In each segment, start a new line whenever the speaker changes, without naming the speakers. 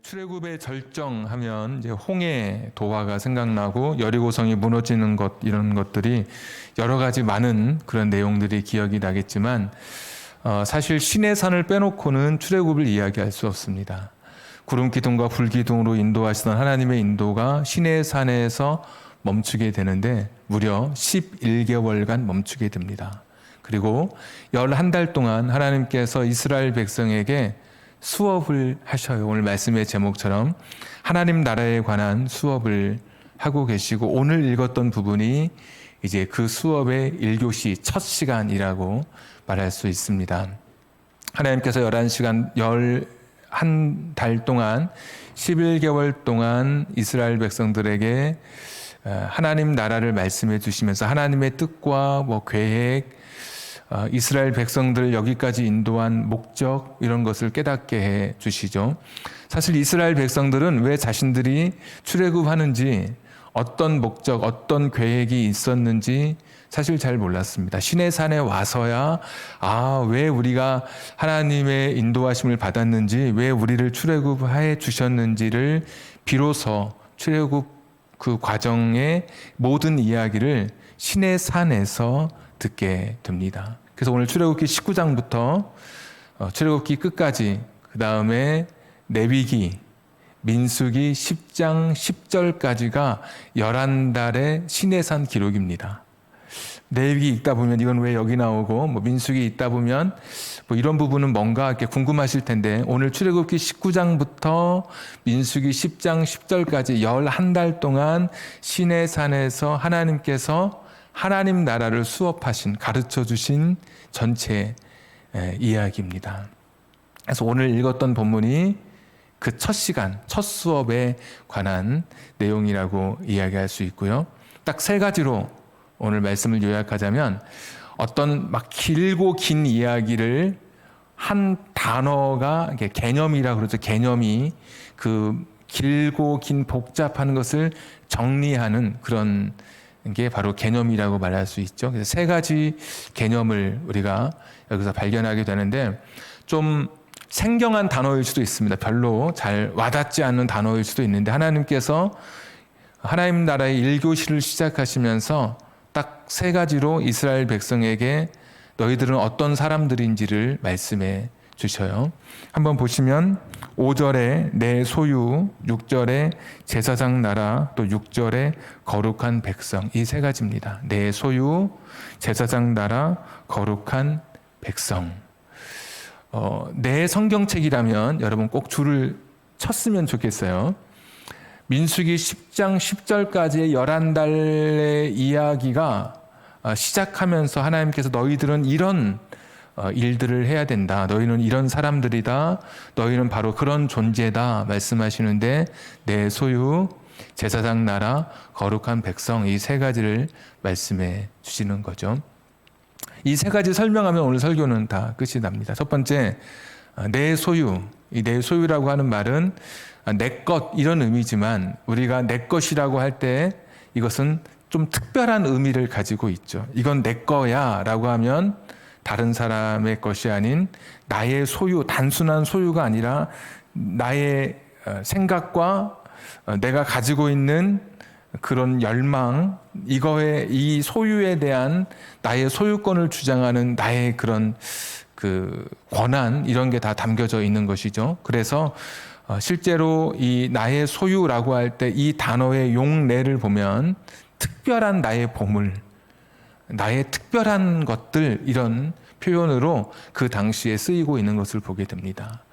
출애굽의 절정하면 이제 홍해 도화가 생각나고 여리고성이 무너지는 것, 이런 것들이 여러 가지 많은 그런 내용들이 기억이 나겠지만 사실 신의 산을 빼놓고는 출애굽을 이야기할 수 없습니다. 구름 기둥과 불 기둥으로 인도하시던 하나님의 인도가 신의 산에서 멈추게 되는데 무려 11개월간 멈추게 됩니다. 그리고 11달 동안 하나님께서 이스라엘 백성에게 수업을 하셔요. 오늘 말씀의 제목처럼 하나님 나라에 관한 수업을 하고 계시고, 오늘 읽었던 부분이 이제 그 수업의 1교시 첫 시간이라고 말할 수 있습니다. 하나님께서 11달 동안 11개월 동안 이스라엘 백성들에게 하나님 나라를 말씀해 주시면서 하나님의 뜻과 계획, 이스라엘 백성들을 여기까지 인도한 목적, 이런 것을 깨닫게 해 주시죠. 사실 이스라엘 백성들은 왜 자신들이 출애굽하는지, 어떤 목적, 어떤 계획이 있었는지 사실 잘 몰랐습니다. 신의 산에 와서야 왜 우리가 하나님의 인도하심을 받았는지, 왜 우리를 출애굽해 주셨는지를 비로소 출애굽 그 과정의 모든 이야기를 신의 산에서 듣게 됩니다. 그래서 오늘 출애굽기 19장부터 출애굽기 끝까지, 그 다음에 레위기, 민수기 10장 10절까지가 11달의 신의 산 기록입니다. 레위기 읽다 보면 이건 왜 여기 나오고, 민수기 읽다 보면 이런 부분은 뭔가 이렇게 궁금하실 텐데, 오늘 출애굽기 19장부터 민수기 10장 10절까지 11달 동안 신의 산에서 하나님께서 하나님 나라를 수업하신, 가르쳐 주신 전체 이야기입니다. 그래서 오늘 읽었던 본문이 그 첫 시간, 첫 수업에 관한 내용이라고 이야기할 수 있고요. 딱 세 가지로 오늘 말씀을 요약하자면, 어떤 길고 긴 이야기를 한 단어가, 개념이라고 그러죠. 개념이 그 길고 긴 복잡한 것을 정리하는 그런 게 바로 개념이라고 말할 수 있죠. 그래서 세 가지 개념을 우리가 여기서 발견하게 되는데, 좀 생경한 단어일 수도 있습니다. 별로 잘 와닿지 않는 단어일 수도 있는데, 하나님께서 하나님 나라의 1교시를 시작하시면서 딱 세 가지로 이스라엘 백성에게 너희들은 어떤 사람들인지를 말씀해 주셔요. 한번 보시면 5절에 내 소유, 6절에 제사장 나라, 또 6절에 거룩한 백성, 이 세 가지입니다. 내 소유, 제사장 나라, 거룩한 백성. 내 성경책이라면 여러분 꼭 줄을 쳤으면 좋겠어요. 민수기 10장 10절까지의 11달의 이야기가 시작하면서 하나님께서 너희들은 이런 일들을 해야 된다, 너희는 이런 사람들이다, 너희는 바로 그런 존재다 말씀하시는데, 내 소유, 제사장 나라, 거룩한 백성, 이 세 가지를 말씀해 주시는 거죠. 이 세 가지 설명하면 오늘 설교는 다 끝이 납니다. 첫 번째, 내 소유. 이 내 소유라고 하는 말은 내 것, 이런 의미지만 우리가 내 것이라고 할 때 이것은 좀 특별한 의미를 가지고 있죠. 이건 내 거야 라고 하면 다른 사람의 것이 아닌 나의 소유, 단순한 소유가 아니라 나의 생각과 내가 가지고 있는 그런 열망, 이 소유에 대한 나의 소유권을 주장하는 나의 그런 그 권한, 이런 게 다 담겨져 있는 것이죠. 그래서 실제로 이 나의 소유라고 할 때 이 단어의 용례를 보면 특별한 나의 보물, 나의 특별한 것들, 이런 표현으로 그 당시에 쓰이고 있는 것을 보게 됩니다.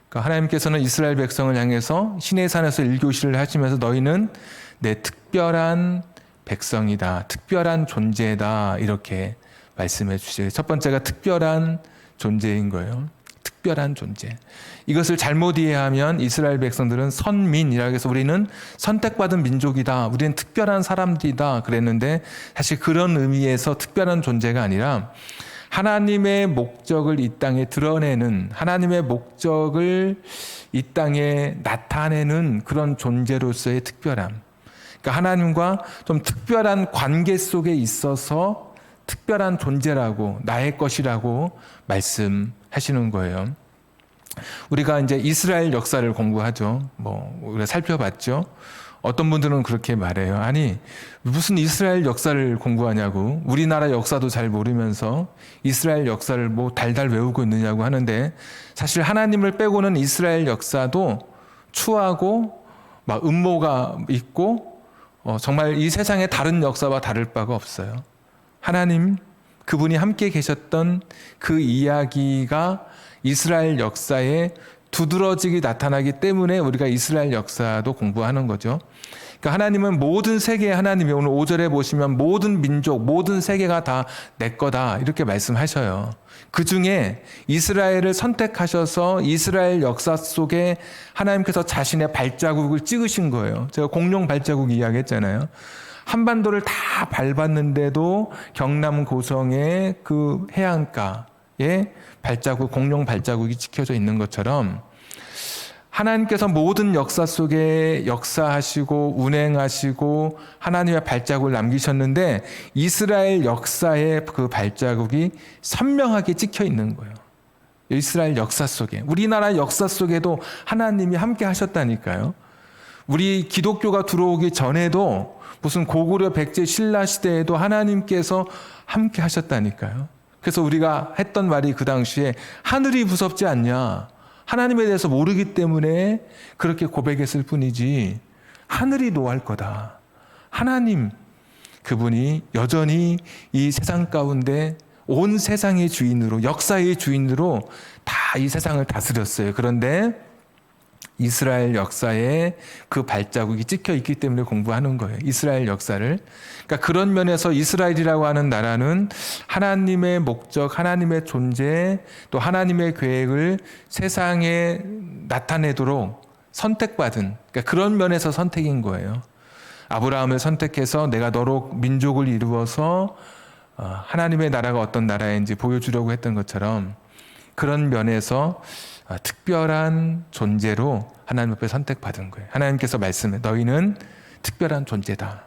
그러니까 하나님께서는 이스라엘 백성을 향해서 신의 산에서 1교시를 하시면서 너희는 내 특별한 백성이다, 특별한 존재다, 이렇게 말씀해 주시죠. 첫 번째가 특별한 존재인 거예요. 특별한 존재. 이것을 잘못 이해하면 이스라엘 백성들은 선민이라고 해서 우리는 선택받은 민족이다, 우리는 특별한 사람들이다 그랬는데, 사실 그런 의미에서 특별한 존재가 아니라 하나님의 목적을 이 땅에 드러내는, 하나님의 목적을 이 땅에 나타내는 그런 존재로서의 특별함. 그러니까 하나님과 좀 특별한 관계 속에 있어서 특별한 존재라고, 나의 것이라고 말씀하시는 거예요. 우리가 이제 이스라엘 역사를 공부하죠. 뭐 우리가 살펴봤죠. 어떤 분들은 그렇게 말해요. 아니 무슨 이스라엘 역사를 공부하냐고, 우리나라 역사도 잘 모르면서 이스라엘 역사를 뭐 달달 외우고 있느냐고 하는데, 사실 하나님을 빼고는 이스라엘 역사도 추하고 막 음모가 있고 정말 이 세상의 다른 역사와 다를 바가 없어요. 하나님 그분이 함께 계셨던 그 이야기가 이스라엘 역사에 두드러지게 나타나기 때문에 우리가 이스라엘 역사도 공부하는 거죠. 그러니까 하나님은 모든 세계의 하나님이, 오늘 5절에 보시면 모든 민족, 모든 세계가 다 내 거다 이렇게 말씀하셔요. 그 중에 이스라엘을 선택하셔서 이스라엘 역사 속에 하나님께서 자신의 발자국을 찍으신 거예요. 제가 공룡 발자국 이야기했잖아요. 한반도를 다 밟았는데도 경남 고성의 그 해안가에 발자국, 공룡 발자국이 찍혀져 있는 것처럼 하나님께서 모든 역사 속에 역사하시고 운행하시고 하나님의 발자국을 남기셨는데 이스라엘 역사의 그 발자국이 선명하게 찍혀 있는 거예요. 이스라엘 역사 속에, 우리나라 역사 속에도 하나님이 함께 하셨다니까요. 우리 기독교가 들어오기 전에도 무슨 고구려 백제 신라 시대에도 하나님께서 함께 하셨다니까요. 그래서 우리가 했던 말이 그 당시에 하늘이 무섭지 않냐, 하나님에 대해서 모르기 때문에 그렇게 고백했을 뿐이지 하늘이 노할 거다. 하나님 그분이 여전히 이 세상 가운데 온 세상의 주인으로, 역사의 주인으로 다 이 세상을 다스렸어요. 그런데 이스라엘 역사에 그 발자국이 찍혀 있기 때문에 공부하는 거예요. 이스라엘 역사를. 그러니까 그런 면에서 이스라엘이라고 하는 나라는 하나님의 목적, 하나님의 존재, 또 하나님의 계획을 세상에 나타내도록 선택받은, 그러니까 그런 면에서 선택인 거예요. 아브라함을 선택해서 내가 너로 민족을 이루어서 하나님의 나라가 어떤 나라인지 보여주려고 했던 것처럼 그런 면에서 특별한 존재로 하나님 앞에 선택받은 거예요. 하나님께서 말씀해, 너희는 특별한 존재다.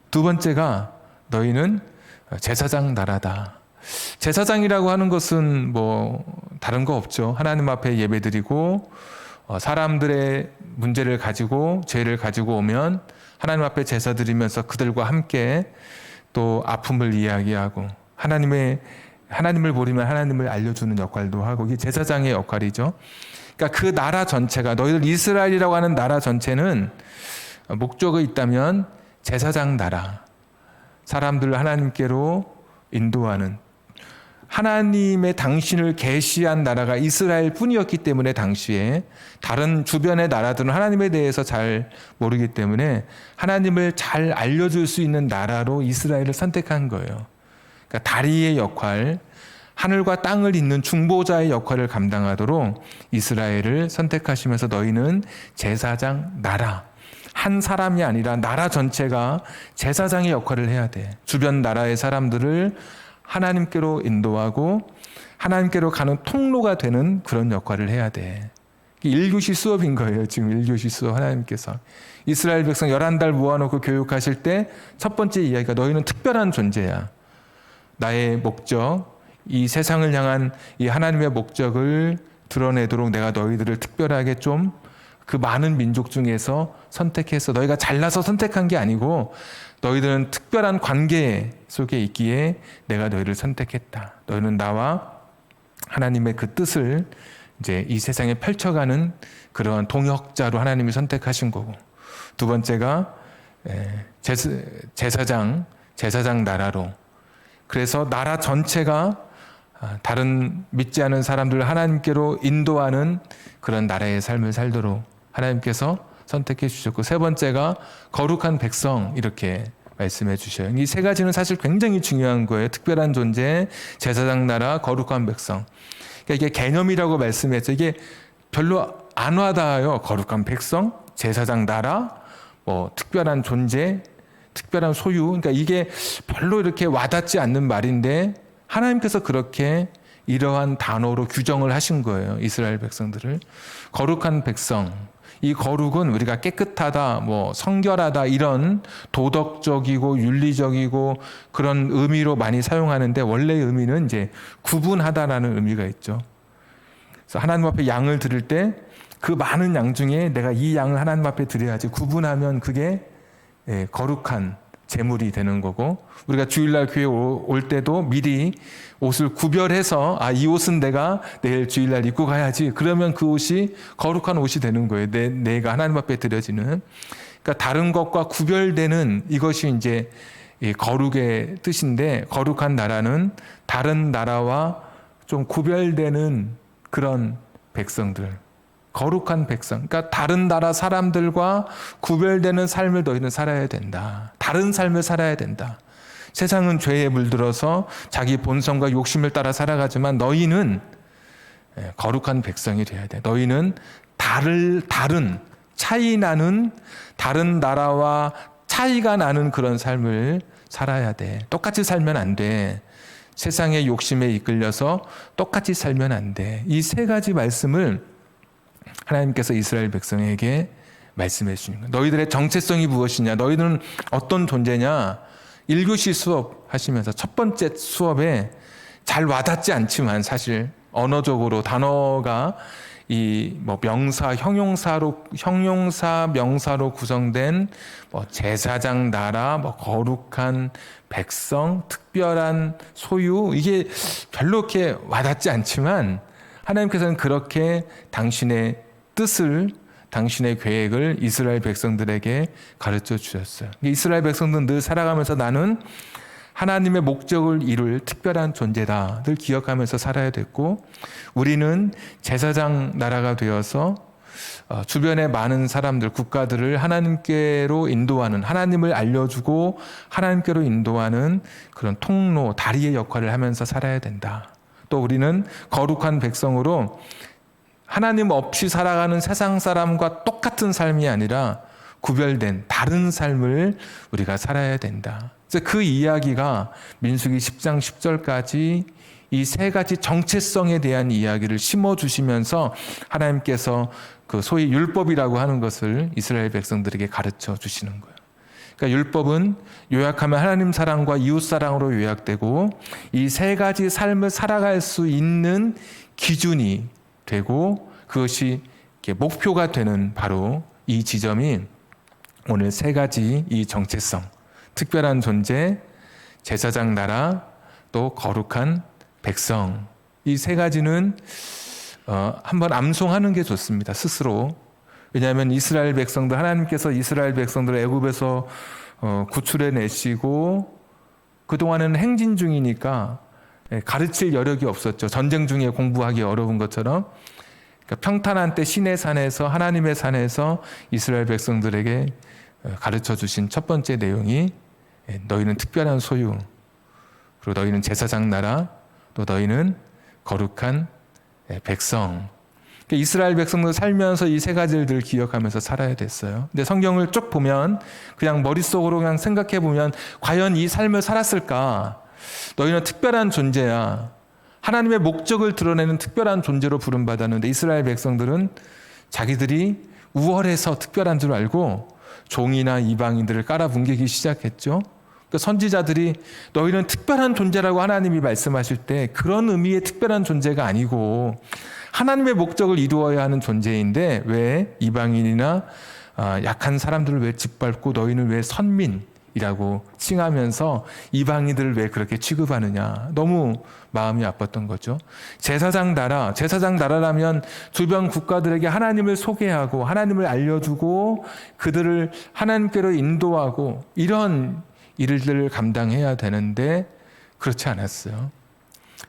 두 번째가 너희는 제사장 나라다. 제사장이라고 하는 것은 뭐 다른 거 없죠. 하나님 앞에 예배드리고 사람들의 문제를 가지고 죄를 가지고 오면 하나님 앞에 제사 드리면서 그들과 함께 또 아픔을 이야기하고 하나님을 모르면 하나님을 알려주는 역할도 하고, 이게 제사장의 역할이죠. 그러니까 그 나라 전체가, 너희들 이스라엘이라고 하는 나라 전체는 목적이 있다면 제사장 나라, 사람들을 하나님께로 인도하는, 하나님의 당신을 계시한 나라가 이스라엘 뿐이었기 때문에 당시에 다른 주변의 나라들은 하나님에 대해서 잘 모르기 때문에 하나님을 잘 알려줄 수 있는 나라로 이스라엘을 선택한 거예요. 그러니까 다리의 역할, 하늘과 땅을 잇는 중보자의 역할을 감당하도록 이스라엘을 선택하시면서 너희는 제사장 나라, 한 사람이 아니라 나라 전체가 제사장의 역할을 해야 돼. 주변 나라의 사람들을 하나님께로 인도하고 하나님께로 가는 통로가 되는 그런 역할을 해야 돼. 1교시 수업인 거예요. 지금 1교시 수업. 하나님께서 이스라엘 백성 11달 모아놓고 교육하실 때 첫 번째 이야기가 너희는 특별한 존재야. 나의 목적, 이 세상을 향한 이 하나님의 목적을 드러내도록 내가 너희들을 특별하게 좀 그 많은 민족 중에서 선택해서, 너희가 잘나서 선택한 게 아니고 너희들은 특별한 관계 속에 있기에 내가 너희를 선택했다. 너희는 나와 하나님의 그 뜻을 이제 이 세상에 펼쳐가는 그런 동역자로 하나님이 선택하신 거고, 두 번째가 제사장 나라로, 그래서 나라 전체가 다른 믿지 않은 사람들을 하나님께로 인도하는 그런 나라의 삶을 살도록 하나님께서 선택해 주셨고, 세 번째가 거룩한 백성, 이렇게 말씀해 주셔요. 이 세 가지는 사실 굉장히 중요한 거예요. 특별한 존재, 제사장 나라, 거룩한 백성. 그러니까 이게 개념이라고 말씀했죠. 이게 별로 안 와닿아요. 거룩한 백성, 제사장 나라, 뭐 특별한 존재, 특별한 소유. 그러니까 이게 별로 이렇게 와닿지 않는 말인데 하나님께서 그렇게 이러한 단어로 규정을 하신 거예요. 이스라엘 백성들을. 거룩한 백성. 이 거룩은 우리가 깨끗하다, 뭐 성결하다, 이런 도덕적이고 윤리적이고 그런 의미로 많이 사용하는데, 원래의 의미는 이제 구분하다라는 의미가 있죠. 그래서 하나님 앞에 양을 드릴 때 그 많은 양 중에 내가 이 양을 하나님 앞에 드려야지 구분하면 그게 거룩한 제물이 되는 거고, 우리가 주일날 교회 올 때도 미리 옷을 구별해서 이 옷은 내가 내일 주일날 입고 가야지, 그러면 그 옷이 거룩한 옷이 되는 거예요. 내가 하나님 앞에 드려지는. 그러니까 다른 것과 구별되는 이것이 이제 거룩의 뜻인데, 거룩한 나라는 다른 나라와 좀 구별되는 그런 백성들, 거룩한 백성. 그러니까 다른 나라 사람들과 구별되는 삶을 너희는 살아야 된다. 다른 삶을 살아야 된다. 세상은 죄에 물들어서 자기 본성과 욕심을 따라 살아가지만 너희는 거룩한 백성이 돼야 돼. 너희는 다른 차이 나는, 다른 나라와 차이가 나는 그런 삶을 살아야 돼. 똑같이 살면 안 돼. 세상의 욕심에 이끌려서 똑같이 살면 안 돼. 이 세 가지 말씀을 하나님께서 이스라엘 백성에게 말씀해 주시는 거예요. 너희들의 정체성이 무엇이냐? 너희들은 어떤 존재냐? 1교시 수업 하시면서 첫 번째 수업에 잘 와닿지 않지만, 사실 언어적으로 단어가 명사, 형용사, 명사로 구성된 제사장 나라, 거룩한 백성, 특별한 소유, 이게 별로 이렇게 와닿지 않지만 하나님께서는 그렇게 당신의 뜻을, 당신의 계획을 이스라엘 백성들에게 가르쳐 주셨어요. 이스라엘 백성들은 늘 살아가면서 나는 하나님의 목적을 이룰 특별한 존재다 늘 기억하면서 살아야 됐고, 우리는 제사장 나라가 되어서 주변의 많은 사람들, 국가들을 하나님께로 인도하는, 하나님을 알려주고 하나님께로 인도하는 그런 통로, 다리의 역할을 하면서 살아야 된다. 또 우리는 거룩한 백성으로 하나님 없이 살아가는 세상 사람과 똑같은 삶이 아니라 구별된 다른 삶을 우리가 살아야 된다. 그래서 그 이야기가 민수기 10장 10절까지 이 세 가지 정체성에 대한 이야기를 심어주시면서 하나님께서 그 소위 율법이라고 하는 것을 이스라엘 백성들에게 가르쳐 주시는 거예요. 그러니까 율법은 요약하면 하나님 사랑과 이웃 사랑으로 요약되고, 이 세 가지 삶을 살아갈 수 있는 기준이 되고 그것이 목표가 되는 바로 이 지점이 오늘 세 가지 이 정체성, 특별한 존재, 제사장 나라, 또 거룩한 백성, 이 세 가지는 한번 암송하는 게 좋습니다. 스스로. 왜냐하면 이스라엘 백성들, 하나님께서 이스라엘 백성들을 애굽에서 구출해 내시고 그동안은 행진 중이니까 가르칠 여력이 없었죠. 전쟁 중에 공부하기 어려운 것처럼. 그러니까 평탄한 때 시내 산에서, 하나님의 산에서 이스라엘 백성들에게 가르쳐 주신 첫 번째 내용이 너희는 특별한 소유, 그리고 너희는 제사장 나라, 또 너희는 거룩한 백성. 이스라엘 백성들 살면서 이 세 가지를 기억하면서 살아야 됐어요. 근데 성경을 쭉 보면, 그냥 머릿속으로 그냥 생각해 보면 과연 이 삶을 살았을까? 너희는 특별한 존재야. 하나님의 목적을 드러내는 특별한 존재로 부름받았는데 이스라엘 백성들은 자기들이 우월해서 특별한 줄 알고 종이나 이방인들을 깔아뭉개기 시작했죠. 그러니까 선지자들이 너희는 특별한 존재라고 하나님이 말씀하실 때 그런 의미의 특별한 존재가 아니고 하나님의 목적을 이루어야 하는 존재인데 왜 이방인이나 약한 사람들을 왜 짓밟고 너희는 왜 선민이라고 칭하면서 이방인들을 왜 그렇게 취급하느냐. 너무 마음이 아팠던 거죠. 제사장 나라라면 주변 국가들에게 하나님을 소개하고 하나님을 알려주고 그들을 하나님께로 인도하고 이런 일들을 감당해야 되는데 그렇지 않았어요.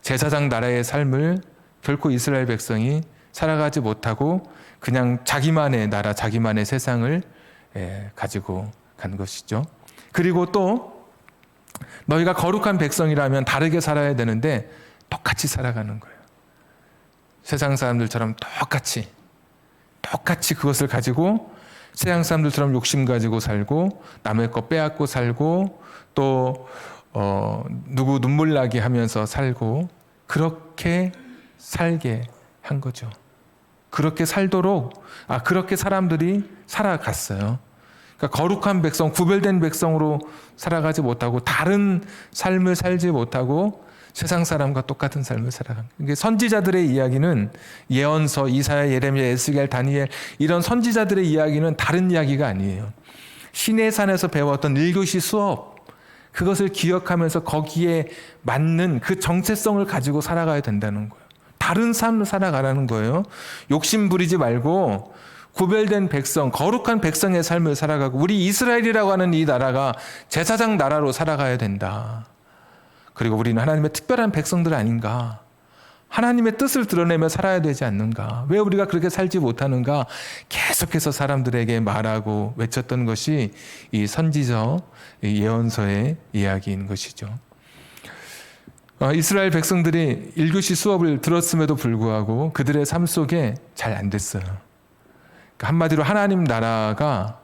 제사장 나라의 삶을 결코 이스라엘 백성이 살아가지 못하고 그냥 자기만의 나라, 자기만의 세상을 가지고 간 것이죠. 그리고 또 너희가 거룩한 백성이라면 다르게 살아야 되는데 똑같이 살아가는 거예요. 세상 사람들처럼 똑같이 그것을 가지고 세상 사람들처럼 욕심 가지고 살고 남의 거 빼앗고 살고 또 누구 눈물 나게 하면서 살고 그렇게 살게 한 거죠. 그렇게 살도록 그렇게 사람들이 살아갔어요. 그러니까 거룩한 백성, 구별된 백성으로 살아가지 못하고 다른 삶을 살지 못하고 세상 사람과 똑같은 삶을 살아간 거예요. 그러니까 선지자들의 이야기는 예언서, 이사야, 예레미야, 에스겔, 다니엘 이런 선지자들의 이야기는 다른 이야기가 아니에요. 시내산에서 배웠던 1교시 수업, 그것을 기억하면서 거기에 맞는 그 정체성을 가지고 살아가야 된다는 거예요. 다른 삶을 살아가라는 거예요. 욕심 부리지 말고 구별된 백성, 거룩한 백성의 삶을 살아가고, 우리 이스라엘이라고 하는 이 나라가 제사장 나라로 살아가야 된다. 그리고 우리는 하나님의 특별한 백성들 아닌가? 하나님의 뜻을 드러내며 살아야 되지 않는가? 왜 우리가 그렇게 살지 못하는가? 계속해서 사람들에게 말하고 외쳤던 것이 이 선지서, 이 예언서의 이야기인 것이죠. 이스라엘 백성들이 1교시 수업을 들었음에도 불구하고 그들의 삶 속에 잘 안 됐어요. 한마디로 하나님 나라가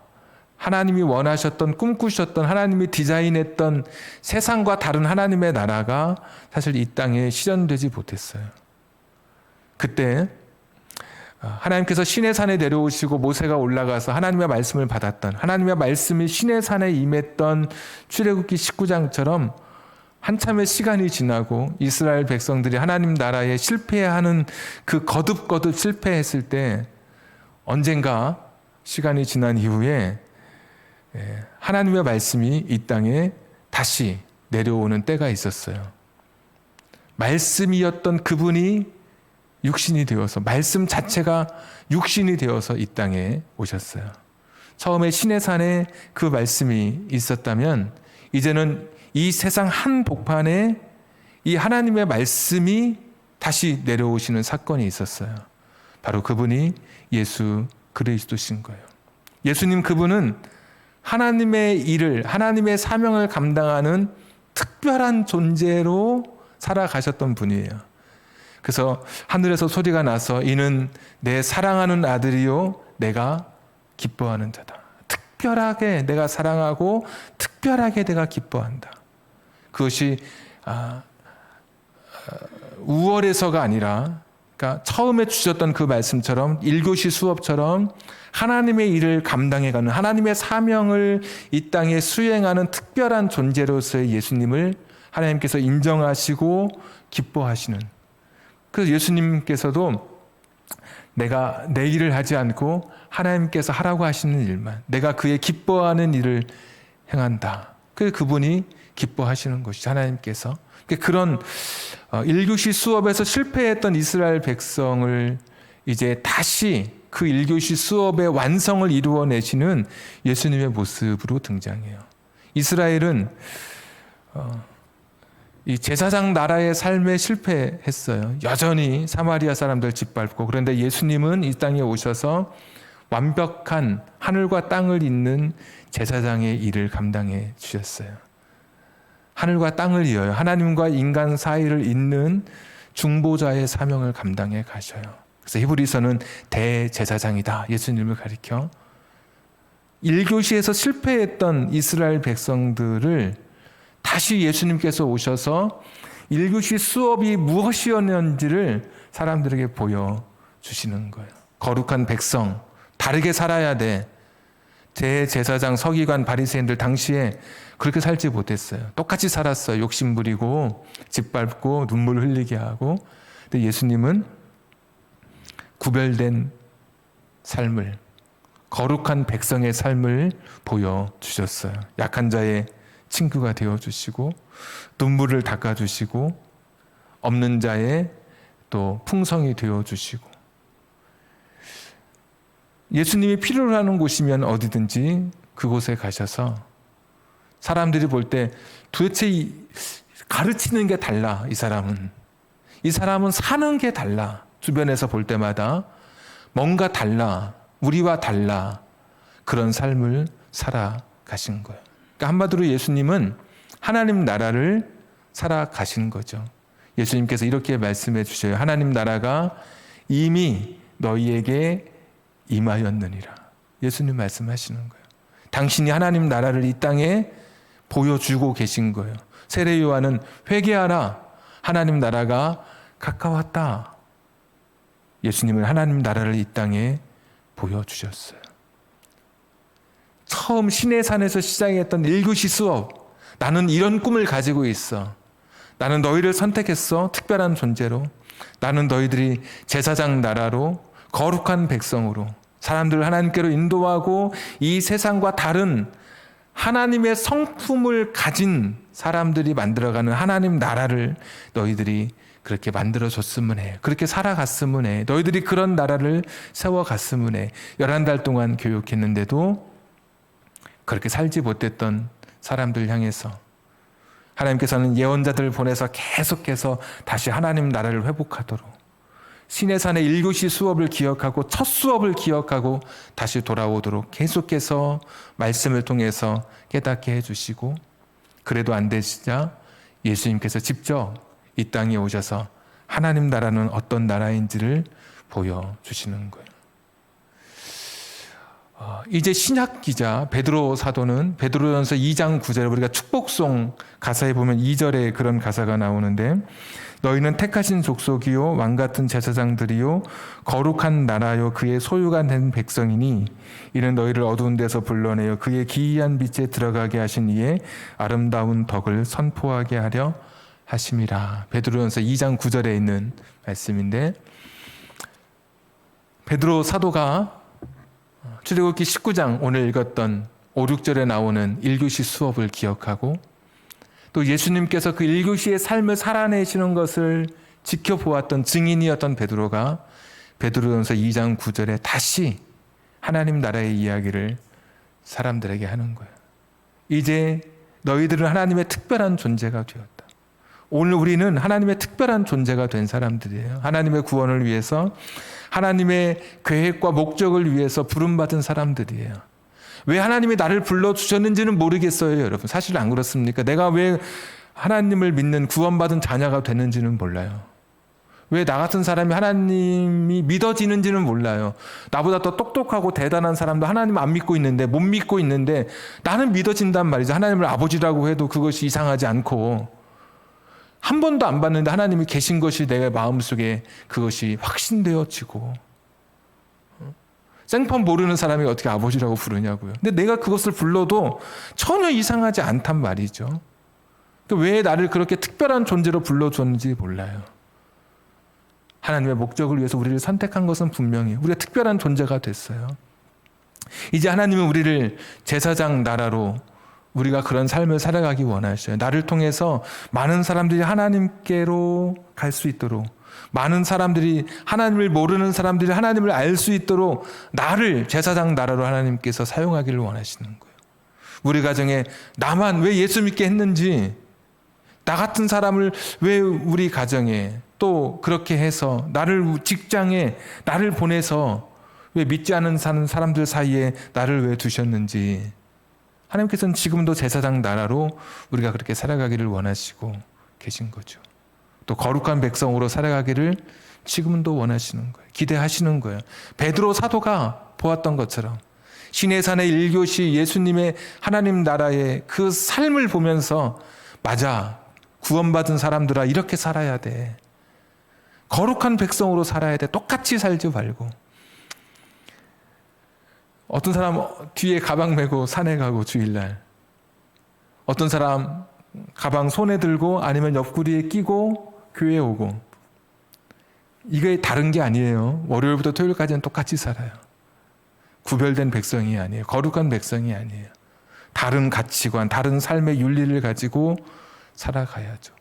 하나님이 원하셨던, 꿈꾸셨던, 하나님이 디자인했던 세상과 다른 하나님의 나라가 사실 이 땅에 실현되지 못했어요. 그때 하나님께서 시내산에 내려오시고 모세가 올라가서 하나님의 말씀을 받았던, 하나님의 말씀이 시내산에 임했던 출애굽기 19장처럼 한참의 시간이 지나고 이스라엘 백성들이 하나님 나라에 실패하는 그 거듭거듭 실패했을 때 언젠가 시간이 지난 이후에 하나님의 말씀이 이 땅에 다시 내려오는 때가 있었어요. 말씀이었던 그분이 육신이 되어서, 말씀 자체가 육신이 되어서 이 땅에 오셨어요. 처음에 시내산에 그 말씀이 있었다면 이제는 이 세상 한복판에 이 하나님의 말씀이 다시 내려오시는 사건이 있었어요. 바로 그분이 예수 그리스도신 거예요. 예수님, 그분은 하나님의 일을, 하나님의 사명을 감당하는 특별한 존재로 살아가셨던 분이에요. 그래서 하늘에서 소리가 나서 이는 내 사랑하는 아들이요 내가 기뻐하는 자다. 특별하게 내가 사랑하고 특별하게 내가 기뻐한다. 그것이 우월해서가 아니라, 그러니까 처음에 주셨던 그 말씀처럼 1교시 수업처럼 하나님의 일을 감당해가는, 하나님의 사명을 이 땅에 수행하는 특별한 존재로서의 예수님을 하나님께서 인정하시고 기뻐하시는, 그래서 예수님께서도 내가 내 일을 하지 않고 하나님께서 하라고 하시는 일만, 내가 그의 기뻐하는 일을 행한다. 그래서 그분이 기뻐하시는 것이죠. 하나님께서. 그런 1교시 수업에서 실패했던 이스라엘 백성을 이제 다시 그 1교시 수업의 완성을 이루어내시는 예수님의 모습으로 등장해요. 이스라엘은 이 제사장 나라의 삶에 실패했어요. 여전히 사마리아 사람들 짓밟고. 그런데 예수님은 이 땅에 오셔서 완벽한 하늘과 땅을 잇는 제사장의 일을 감당해 주셨어요. 하늘과 땅을 이어요. 하나님과 인간 사이를 잇는 중보자의 사명을 감당해 가셔요. 그래서 히브리서는 대제사장이다, 예수님을 가리켜 1교시에서 실패했던 이스라엘 백성들을 다시 예수님께서 오셔서 1교시 수업이 무엇이었는지를 사람들에게 보여주시는 거예요. 거룩한 백성, 다르게 살아야 돼. 대제사장, 서기관, 바리새인들 당시에 그렇게 살지 못했어요. 똑같이 살았어요. 욕심 부리고 짓밟고 눈물 흘리게 하고. 근데 예수님은 구별된 삶을, 거룩한 백성의 삶을 보여주셨어요. 약한 자의 친구가 되어주시고, 눈물을 닦아주시고, 없는 자의 또 풍성이 되어주시고, 예수님이 필요로 하는 곳이면 어디든지 그곳에 가셔서 사람들이 볼 때 도대체 가르치는 게 달라, 이 사람은 사는 게 달라. 주변에서 볼 때마다 뭔가 달라, 우리와 달라. 그런 삶을 살아가신 거예요. 그러니까 한마디로 예수님은 하나님 나라를 살아가신 거죠. 예수님께서 이렇게 말씀해 주셔요. 하나님 나라가 이미 너희에게 임하였느니라. 예수님 말씀하시는 거예요. 당신이 하나님 나라를 이 땅에 보여주고 계신 거예요. 세례 요한은 회개하라, 하나님 나라가 가까웠다. 예수님은 하나님 나라를 이 땅에 보여주셨어요. 처음 시내산에서 시작했던 1교시 수업, 나는 이런 꿈을 가지고 있어. 나는 너희를 선택했어. 특별한 존재로. 나는 너희들이 제사장 나라로 거룩한 백성으로 사람들을 하나님께로 인도하고 이 세상과 다른 하나님의 성품을 가진 사람들이 만들어가는 하나님 나라를 너희들이 그렇게 만들어줬으면 해. 그렇게 살아갔으면 해. 너희들이 그런 나라를 세워갔으면 해. 11달 동안 교육했는데도 그렇게 살지 못했던 사람들 향해서 하나님께서는 예언자들을 보내서 계속해서 다시 하나님 나라를 회복하도록 시내산의 1교시 수업을 기억하고 첫 수업을 기억하고 다시 돌아오도록 계속해서 말씀을 통해서 깨닫게 해주시고 그래도 안 되시자 예수님께서 직접 이 땅에 오셔서 하나님 나라는 어떤 나라인지를 보여주시는 거예요. 이제 신약 기자 베드로 사도는 베드로전서 2장 9절에 우리가 축복송 가사에 보면 2절에 그런 가사가 나오는데 너희는 택하신 족속이요 왕같은 제사장들이요 거룩한 나라요 그의 소유가 된 백성이니 이는 너희를 어두운 데서 불러내어 그의 기이한 빛에 들어가게 하신 이의 아름다운 덕을 선포하게 하려 하심이라. 베드로전서 2장 9절에 있는 말씀인데 베드로 사도가 출애굽기 19장 오늘 읽었던 5, 6절에 나오는 1교시 수업을 기억하고 또 예수님께서 그 1교시의 삶을 살아내시는 것을 지켜보았던 증인이었던 베드로가 베드로전서 2장 9절에 다시 하나님 나라의 이야기를 사람들에게 하는 거예요. 이제 너희들은 하나님의 특별한 존재가 되었다. 오늘 우리는 하나님의 특별한 존재가 된 사람들이에요. 하나님의 구원을 위해서 하나님의 계획과 목적을 위해서 부름받은 사람들이에요. 왜 하나님이 나를 불러주셨는지는 모르겠어요, 여러분. 사실 안 그렇습니까? 내가 왜 하나님을 믿는 구원받은 자녀가 됐는지는 몰라요. 왜 나 같은 사람이 하나님이 믿어지는지는 몰라요. 나보다 더 똑똑하고 대단한 사람도 하나님 안 믿고 있는데, 못 믿고 있는데 나는 믿어진단 말이죠. 하나님을 아버지라고 해도 그것이 이상하지 않고 한 번도 안 봤는데 하나님이 계신 것이 내 마음속에 그것이 확신되어지고 생판 모르는 사람이 어떻게 아버지라고 부르냐고요. 근데 내가 그것을 불러도 전혀 이상하지 않단 말이죠. 왜 나를 그렇게 특별한 존재로 불러줬는지 몰라요. 하나님의 목적을 위해서 우리를 선택한 것은 분명히 우리가 특별한 존재가 됐어요. 이제 하나님은 우리를 제사장 나라로 우리가 그런 삶을 살아가기 원하셔요. 나를 통해서 많은 사람들이 하나님께로 갈 수 있도록 많은 사람들이 하나님을 모르는 사람들이 하나님을 알 수 있도록 나를 제사장 나라로 하나님께서 사용하기를 원하시는 거예요. 우리 가정에 나만 왜 예수 믿게 했는지 나 같은 사람을 왜 우리 가정에 또 그렇게 해서 나를 직장에 나를 보내서 왜 믿지 않는 사람들 사이에 나를 왜 두셨는지 하나님께서는 지금도 제사장 나라로 우리가 그렇게 살아가기를 원하시고 계신 거죠. 또 거룩한 백성으로 살아가기를 지금도 원하시는 거예요. 기대하시는 거예요. 베드로 사도가 보았던 것처럼 시내산의 1교시 예수님의 하나님 나라의 그 삶을 보면서 맞아, 구원받은 사람들아 이렇게 살아야 돼. 거룩한 백성으로 살아야 돼. 똑같이 살지 말고. 어떤 사람 뒤에 가방 메고 산에 가고 주일날, 어떤 사람 가방 손에 들고 아니면 옆구리에 끼고 교회에 오고, 이게 다른 게 아니에요. 월요일부터 토요일까지는 똑같이 살아요. 구별된 백성이 아니에요. 거룩한 백성이 아니에요. 다른 가치관, 다른 삶의 윤리를 가지고 살아가야죠.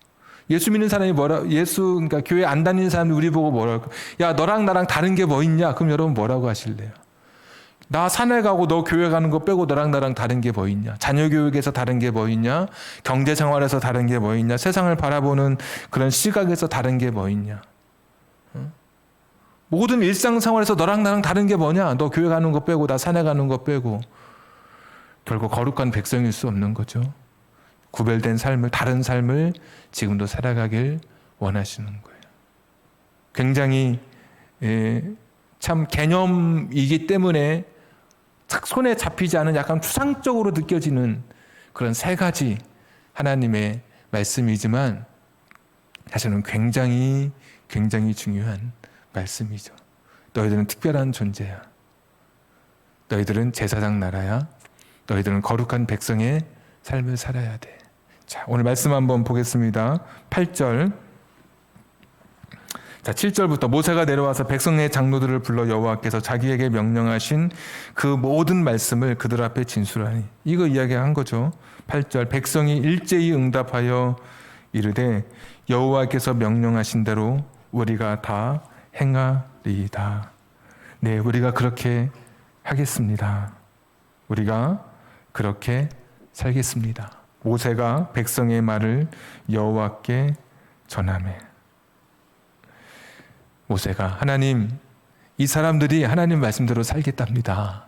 예수 믿는 사람이 그러니까 교회 안 다니는 사람이 우리 보고 뭐라고, 야 너랑 나랑 다른 게 뭐 있냐? 그럼 여러분 뭐라고 하실래요? 나 산에 가고 너 교회 가는 거 빼고 너랑 나랑 다른 게 뭐 있냐? 자녀 교육에서 다른 게 뭐 있냐? 경제 생활에서 다른 게 뭐 있냐? 세상을 바라보는 그런 시각에서 다른 게 뭐 있냐? 모든 일상생활에서 너랑 나랑 다른 게 뭐냐? 너 교회 가는 거 빼고 나 산에 가는 거 빼고. 결국 거룩한 백성일 수 없는 거죠. 구별된 삶을, 다른 삶을 지금도 살아가길 원하시는 거예요. 굉장히 참 개념이기 때문에 딱 손에 잡히지 않은 약간 추상적으로 느껴지는 그런 세 가지 하나님의 말씀이지만 사실은 굉장히 중요한 말씀이죠. 너희들은 특별한 존재야. 너희들은 제사장 나라야. 너희들은 거룩한 백성의 삶을 살아야 돼. 자, 오늘 말씀 한번 보겠습니다. 8절. 자, 7절부터 모세가 내려와서 백성의 장로들을 불러 여호와께서 자기에게 명령하신 그 모든 말씀을 그들 앞에 진술하니. 이거 이야기한 거죠. 8절. 백성이 일제히 응답하여 이르되 여호와께서 명령하신 대로 우리가 다 행하리이다. 네, 우리가 그렇게 하겠습니다. 우리가 그렇게 살겠습니다. 모세가 백성의 말을 여호와께 전하매. 모세가 하나님, 이 사람들이 하나님 말씀대로 살겠답니다.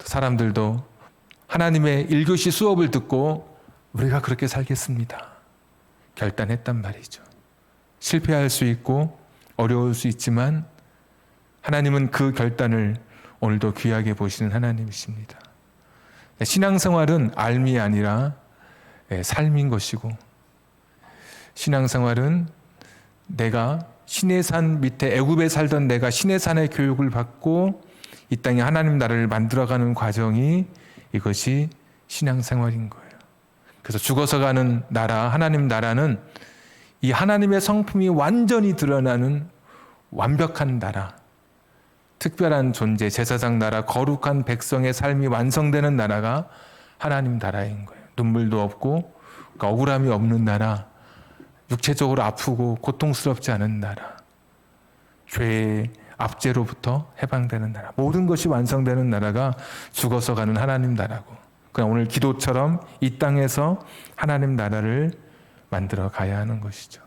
사람들도 하나님의 1교시 수업을 듣고 우리가 그렇게 살겠습니다. 결단했단 말이죠. 실패할 수 있고 어려울 수 있지만 하나님은 그 결단을 오늘도 귀하게 보시는 하나님이십니다. 신앙생활은 알미 아니라 삶인 것이고, 신앙생활은 내가 신의 산 밑에 애굽에 살던 내가 신의 산의 교육을 받고 이 땅에 하나님 나라를 만들어가는 과정이, 이것이 신앙생활인 거예요. 그래서 죽어서 가는 나라, 하나님 나라는 이 하나님의 성품이 완전히 드러나는 완벽한 나라, 특별한 존재, 제사장 나라, 거룩한 백성의 삶이 완성되는 나라가 하나님 나라인 거예요. 눈물도 없고 억울함이 없는 나라, 육체적으로 아프고 고통스럽지 않은 나라, 죄의 압제로부터 해방되는 나라, 모든 것이 완성되는 나라가 죽어서 가는 하나님 나라고, 그냥 오늘 기도처럼 이 땅에서 하나님 나라를 만들어 가야 하는 것이죠.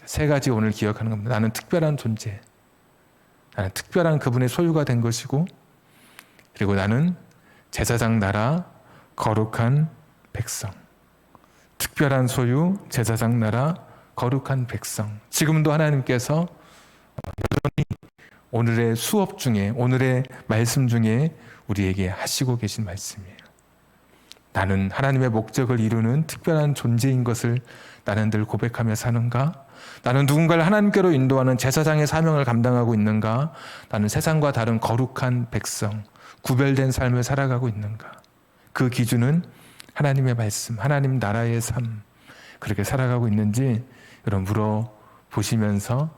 세 가지 오늘 기억하는 겁니다. 나는 특별한 존재, 나는 특별한 그분의 소유가 된 것이고, 그리고 나는 제사장 나라, 거룩한 백성. 특별한 소유, 제사장 나라, 거룩한 백성. 지금도 하나님께서 여전히 오늘의 수업 중에, 오늘의 말씀 중에 우리에게 하시고 계신 말씀이에요. 나는 하나님의 목적을 이루는 특별한 존재인 것을 나는 늘 고백하며 사는가? 나는 누군가를 하나님께로 인도하는 제사장의 사명을 감당하고 있는가? 나는 세상과 다른 거룩한 백성, 구별된 삶을 살아가고 있는가? 그 기준은 하나님의 말씀, 하나님 나라의 삶, 그렇게 살아가고 있는지 여러분 물어보시면서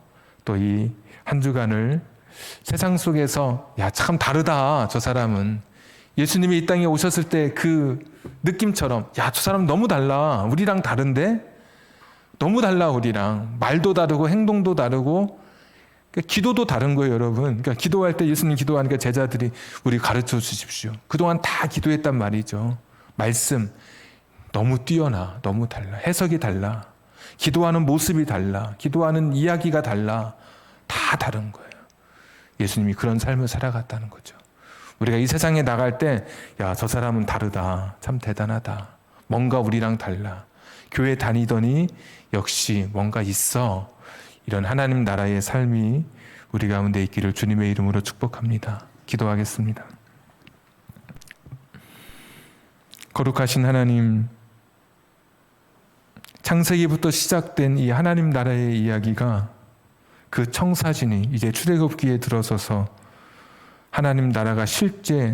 또 이 한 주간을 세상 속에서 야, 참 다르다, 저 사람은. 예수님이 이 땅에 오셨을 때 그 느낌처럼, 야, 저 사람 너무 달라, 우리랑 다른데? 너무 달라, 우리랑. 말도 다르고 행동도 다르고, 그러니까 기도도 다른 거예요, 여러분. 그러니까 기도할 때 예수님 기도하니까 제자들이 우리 가르쳐 주십시오. 그동안 다 기도했단 말이죠. 말씀 너무 뛰어나, 너무 달라, 해석이 달라, 기도하는 모습이 달라, 기도하는 이야기가 달라, 다 다른 거예요. 예수님이 그런 삶을 살아갔다는 거죠. 우리가 이 세상에 나갈 때, 야, 저 사람은 다르다, 참 대단하다, 뭔가 우리랑 달라, 교회 다니더니 역시 뭔가 있어, 이런 하나님 나라의 삶이 우리 가운데 있기를 주님의 이름으로 축복합니다. 기도하겠습니다. 거룩하신 하나님, 창세기부터 시작된 이 하나님 나라의 이야기가, 그 청사진이 이제 출애굽기에 들어서서 하나님 나라가 실제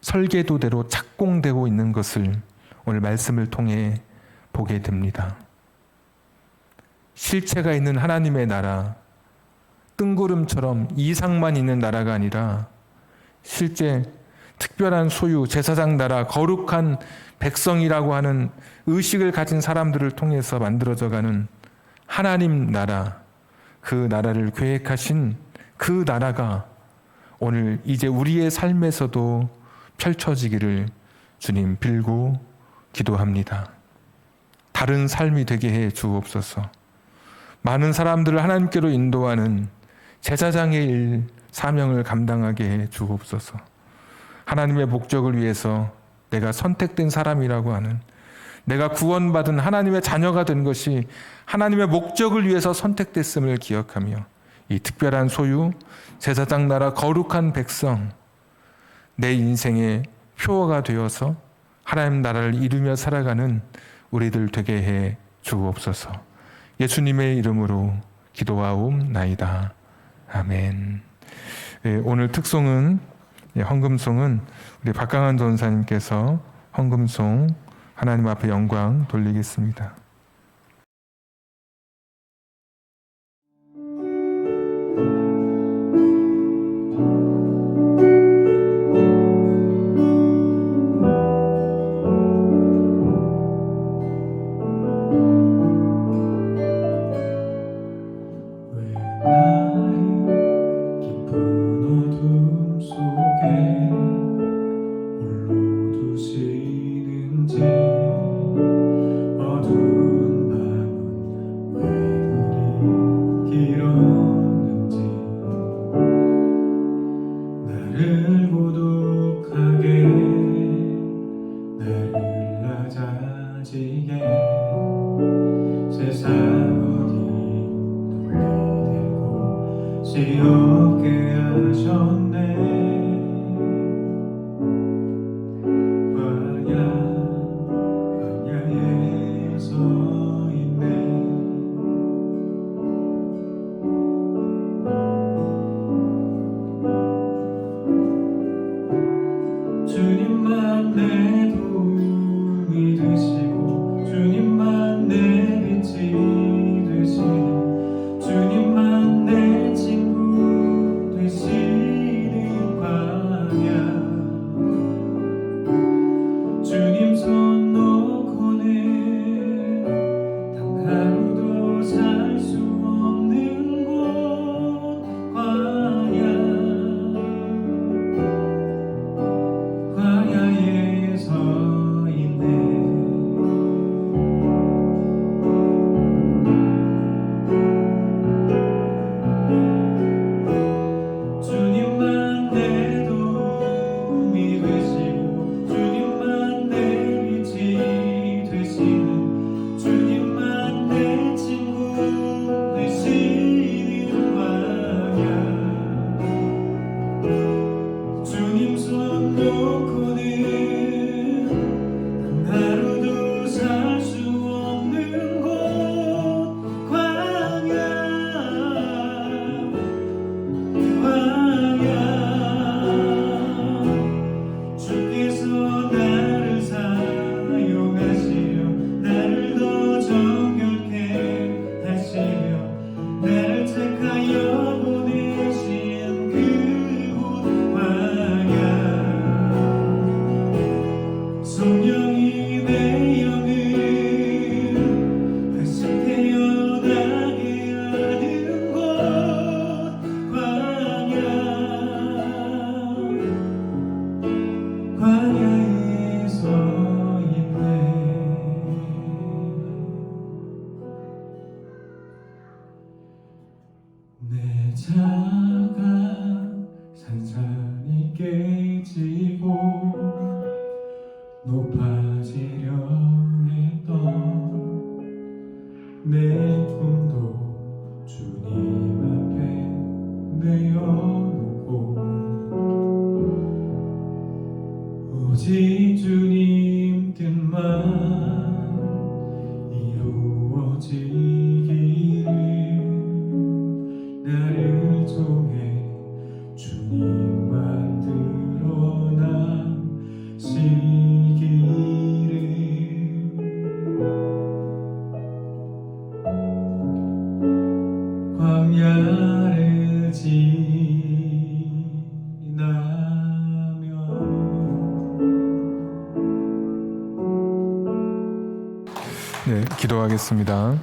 설계도대로 착공되고 있는 것을 오늘 말씀을 통해 보게 됩니다. 실체가 있는 하나님의 나라, 뜬구름처럼 이상만 있는 나라가 아니라 실제 특별한 소유, 제사장 나라, 거룩한 백성이라고 하는 의식을 가진 사람들을 통해서 만들어져가는 하나님 나라, 그 나라를 계획하신 그 나라가 오늘 이제 우리의 삶에서도 펼쳐지기를 주님 빌고 기도합니다. 다른 삶이 되게 해 주옵소서. 많은 사람들을 하나님께로 인도하는 제사장의 일, 사명을 감당하게 해 주옵소서. 하나님의 목적을 위해서 내가 선택된 사람이라고 하는, 내가 구원받은 하나님의 자녀가 된 것이 하나님의 목적을 위해서 선택됐음을 기억하며 이 특별한 소유, 제사장 나라, 거룩한 백성, 내 인생의 표어가 되어서 하나님 나라를 이루며 살아가는 우리들 되게 해 주옵소서. 예수님의 이름으로 기도하옵나이다. 아멘. 오늘 특송은, 헌금송은 우리 박강한 전사님께서 헌금송 하나님 앞에 영광 돌리겠습니다.
주님만 내 도움이 되시고 주님만 내 빛이 되시는 주님만 내 친구 되시는 광야 주님 손 놓고는 단 하루도 살 수 없는 곳 광야에 서 있네. 주님만 내 도움이 되시고 주님만 내 빛이 되시는 주님만 내 친구 되시는 광야 주님 손 놓고는 하루도 살 수 없는 곳 광야 주께서 나를 사용하시려 나를 더 정결케 하시려 나를 택하여 보내신 그곳 광야 성령이 내 영을 다시 태어나게 하는 곳 광야에 서 있네. 내 자가 산산이 깨지고 높아지려 했던 내 꿈도 주님 앞에 내어놓고 오직 주님 뜻만 이루어지기를 나를 통해 주님만 드러나시기를 광야를
네, 기도하겠습니다.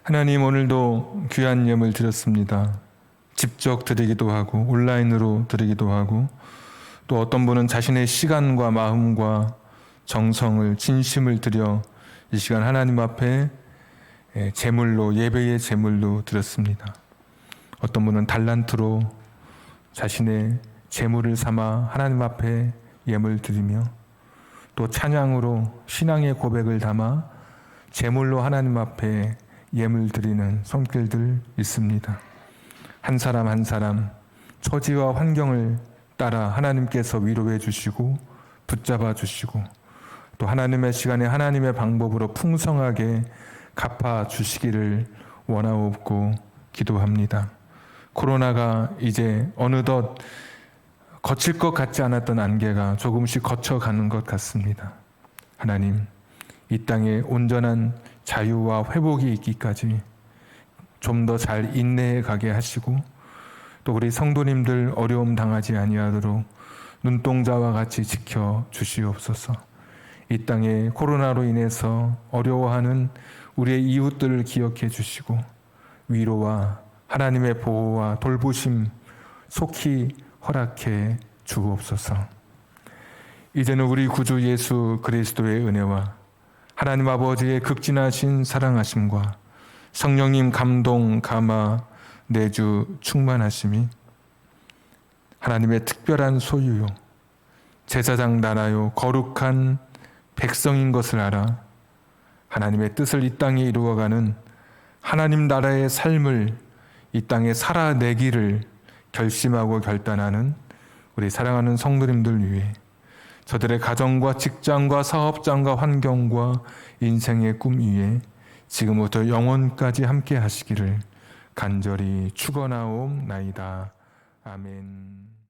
하나님, 오늘도 귀한 예물 드렸습니다. 직접 드리기도 하고 온라인으로 드리기도 하고 또 어떤 분은 자신의 시간과 마음과 정성을 진심을 들여 이 시간 하나님 앞에 제물로, 예배의 제물로 드렸습니다. 어떤 분은 달란트로 자신의 제물을 삼아 하나님 앞에 예물 드리며 또 찬양으로 신앙의 고백을 담아 제물로 하나님 앞에 예물 드리는 손길들 있습니다. 한 사람 한 사람 처지와 환경을 따라 하나님께서 위로해 주시고 붙잡아 주시고 또 하나님의 시간에 하나님의 방법으로 풍성하게 갚아 주시기를 원하옵고 기도합니다. 코로나가 이제 어느덧 거칠 것 같지 않았던 안개가 조금씩 거쳐가는 것 같습니다. 하나님, 이 땅에 온전한 자유와 회복이 있기까지 좀 더 잘 인내해 가게 하시고, 또 우리 성도님들 어려움 당하지 아니하도록 눈동자와 같이 지켜 주시옵소서. 이 땅에 코로나로 인해서 어려워하는 우리의 이웃들을 기억해 주시고, 위로와 하나님의 보호와 돌보심 속히 허락해 주옵소서. 이제는 우리 구주 예수 그리스도의 은혜와 하나님 아버지의 극진하신 사랑하심과 성령님 감동, 감화, 내주 충만하심이 하나님의 특별한 소유요 제사장 나라요 거룩한 백성인 것을 알아 하나님의 뜻을 이 땅에 이루어가는 하나님 나라의 삶을 이 땅에 살아내기를 결심하고 결단하는 우리 사랑하는 성도님들 위해 저들의 가정과 직장과 사업장과 환경과 인생의 꿈 위에 지금부터 영원까지 함께 하시기를 간절히 축원하옵나이다. 아멘.